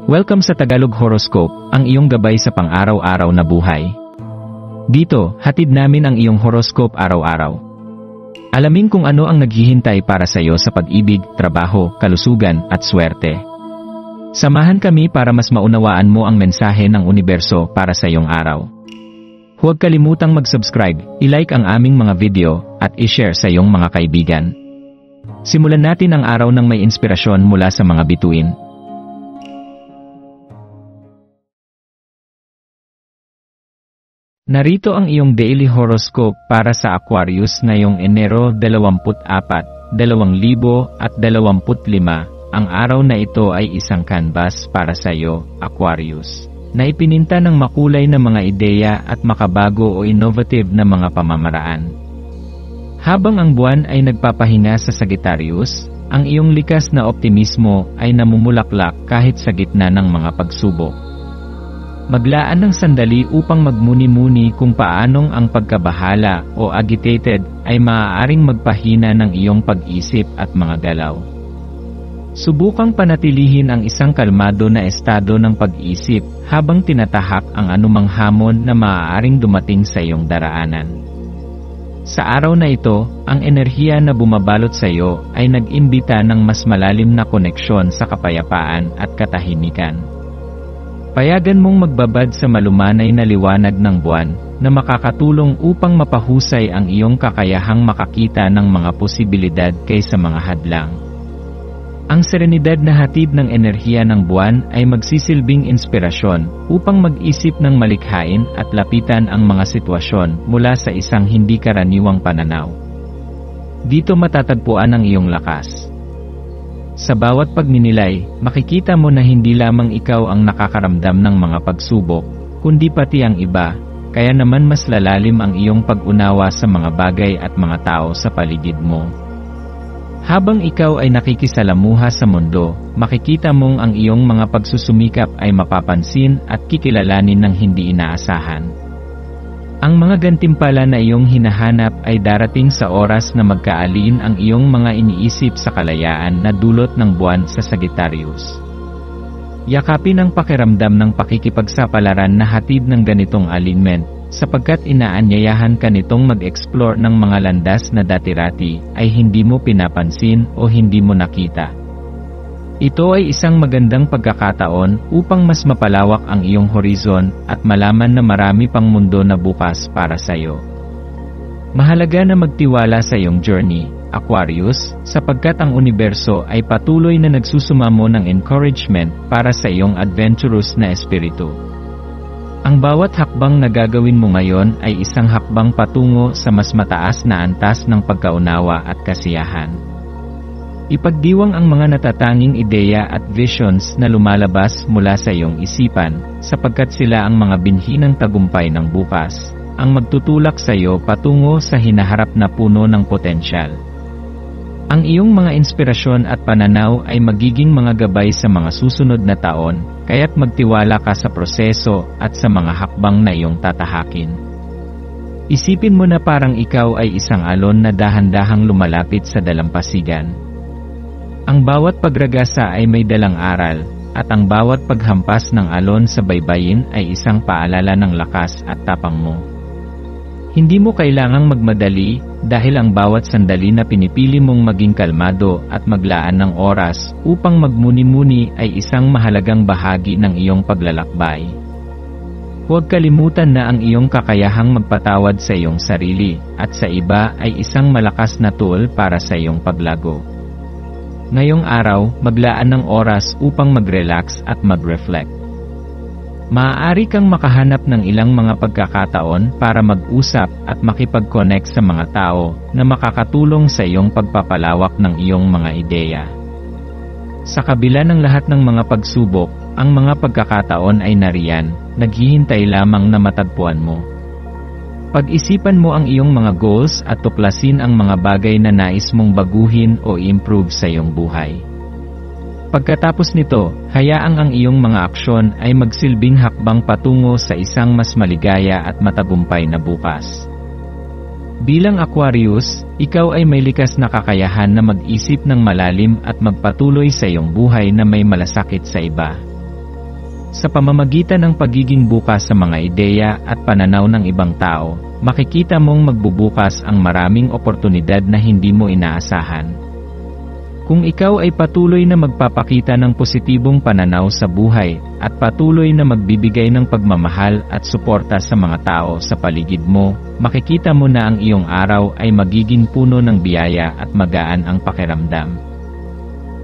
Welcome sa Tagalog Horoscope, ang iyong gabay sa pang-araw-araw na buhay. Dito, hatid namin ang iyong horoscope araw-araw. Alamin kung ano ang naghihintay para sa iyo sa pag-ibig, trabaho, kalusugan, at swerte. Samahan kami para mas maunawaan mo ang mensahe ng universo para sa iyong araw. Huwag kalimutang mag-subscribe, i-like ang aming mga video, at i-share sa iyong mga kaibigan. Simulan natin ang araw ng may inspirasyon mula sa mga bituin. Narito ang iyong daily horoscope para sa Aquarius ngayong Enero 24, 2025. Ang araw na ito ay isang canvas para sa iyo, Aquarius, na ipininta ng makulay na mga ideya at makabago o innovative na mga pamamaraan. Habang ang buwan ay nagpapahinga sa Sagittarius, ang iyong likas na optimismo ay namumulaklak kahit sa gitna ng mga pagsubok. Maglaan ng sandali upang magmuni-muni kung paanong ang pagkabahala o agitated ay maaaring magpahina ng iyong pag-isip at mga galaw. Subukang panatilihin ang isang kalmado na estado ng pag-isip habang tinatahak ang anumang hamon na maaaring dumating sa iyong daraanan. Sa araw na ito, ang enerhiya na bumabalot sa iyo ay nag-imbita ng mas malalim na koneksyon sa kapayapaan at katahimikan. Payagan mong magbabad sa malumanay na liwanag ng buwan na makakatulong upang mapahusay ang iyong kakayahang makakita ng mga posibilidad kaysa mga hadlang. Ang serenidad na hatid ng enerhiya ng buwan ay magsisilbing inspirasyon upang mag-isip ng malikhain at lapitan ang mga sitwasyon mula sa isang hindi karaniwang pananaw. Dito matatagpuan ang iyong lakas. Sa bawat pagninilay, makikita mo na hindi lamang ikaw ang nakakaramdam ng mga pagsubok, kundi pati ang iba, kaya naman mas lalalim ang iyong pag-unawa sa mga bagay at mga tao sa paligid mo. Habang ikaw ay nakikisalamuha sa mundo, makikita mong ang iyong mga pagsusumikap ay mapapansin at kikilalanin ng hindi inaasahan. Ang mga gantimpala na iyong hinahanap ay darating sa oras na magkaalin ang iyong mga iniisip sa kalayaan na dulot ng buwan sa Sagittarius. Yakapin ang pakiramdam ng pakikipagsapalaran na hatid ng ganitong alignment, sapagkat inaanyayahan ka nitong mag-explore ng mga landas na dati-rati ay hindi mo pinapansin o hindi mo nakita. Ito ay isang magandang pagkakataon upang mas mapalawak ang iyong horizon at malaman na marami pang mundo na bukas para sa iyo. Mahalaga na magtiwala sa iyong journey, Aquarius, sapagkat ang universo ay patuloy na nagsusumamo ng encouragement para sa iyong adventurous na espiritu. Ang bawat hakbang na gagawin mo ngayon ay isang hakbang patungo sa mas mataas na antas ng pagkaunawa at kasiyahan. Ipagdiwang ang mga natatanging ideya at visions na lumalabas mula sa iyong isipan, sapagkat sila ang mga binhi ng tagumpay ng bukas, ang magtutulak sa iyo patungo sa hinaharap na puno ng potensyal. Ang iyong mga inspirasyon at pananaw ay magiging mga gabay sa mga susunod na taon, kaya't magtiwala ka sa proseso at sa mga hakbang na iyong tatahakin. Isipin mo na parang ikaw ay isang alon na dahan-dahang lumalapit sa dalampasigan. Ang bawat pagragasa ay may dalang aral, at ang bawat paghampas ng alon sa baybayin ay isang paalala ng lakas at tapang mo. Hindi mo kailangang magmadali, dahil ang bawat sandali na pinipili mong maging kalmado at maglaan ng oras upang magmuni-muni ay isang mahalagang bahagi ng iyong paglalakbay. Huwag kalimutan na ang iyong kakayahang magpatawad sa iyong sarili at sa iba ay isang malakas na tool para sa iyong paglago. Ngayong araw, maglaan ng oras upang mag-relax at mag-reflect. Maaari kang makahanap ng ilang mga pagkakataon para mag-usap at makipag-connect sa mga tao na makakatulong sa iyong pagpapalawak ng iyong mga ideya. Sa kabila ng lahat ng mga pagsubok, ang mga pagkakataon ay nariyan, naghihintay lamang na matagpuan mo. Pag-isipan mo ang iyong mga goals at tuklasin ang mga bagay na nais mong baguhin o improve sa iyong buhay. Pagkatapos nito, hayaang ang iyong mga aksyon ay magsilbing hakbang patungo sa isang mas maligaya at matagumpay na bukas. Bilang Aquarius, ikaw ay may likas na kakayahan na mag-isip ng malalim at magpatuloy sa iyong buhay na may malasakit sa iba. Sa pamamagitan ng pagiging bukas sa mga ideya at pananaw ng ibang tao, makikita mong magbubukas ang maraming oportunidad na hindi mo inaasahan. Kung ikaw ay patuloy na magpapakita ng positibong pananaw sa buhay, at patuloy na magbibigay ng pagmamahal at suporta sa mga tao sa paligid mo, makikita mo na ang iyong araw ay magiging puno ng biyaya at magaan ang pakiramdam.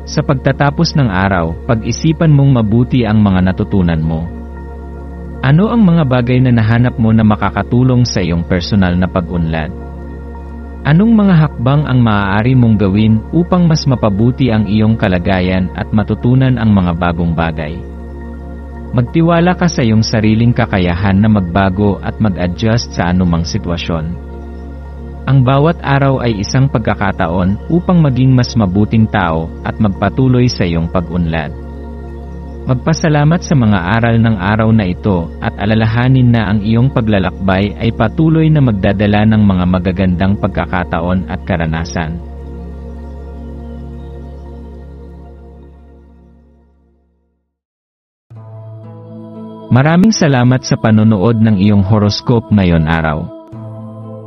Sa pagtatapos ng araw, pag-isipan mong mabuti ang mga natutunan mo. Ano ang mga bagay na nahanap mo na makakatulong sa iyong personal na pag-unlad? Anong mga hakbang ang maaari mong gawin upang mas mapabuti ang iyong kalagayan at matutunan ang mga bagong bagay? Magtiwala ka sa iyong sariling kakayahan na magbago at mag-adjust sa anumang sitwasyon. Ang bawat araw ay isang pagkakataon upang maging mas mabuting tao at magpatuloy sa iyong pag-unlad. Magpasalamat sa mga aral ng araw na ito at alalahanin na ang iyong paglalakbay ay patuloy na magdadala ng mga magagandang pagkakataon at karanasan. Maraming salamat sa panonood ng iyong horoscope ngayon araw.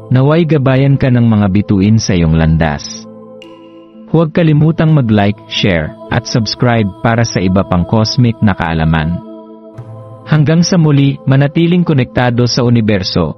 Naway gabayan ka ng mga bituin sa iyong landas. Huwag kalimutang mag-like, share, at subscribe para sa iba pang cosmic na kaalaman. Hanggang sa muli, manatiling konektado sa universo.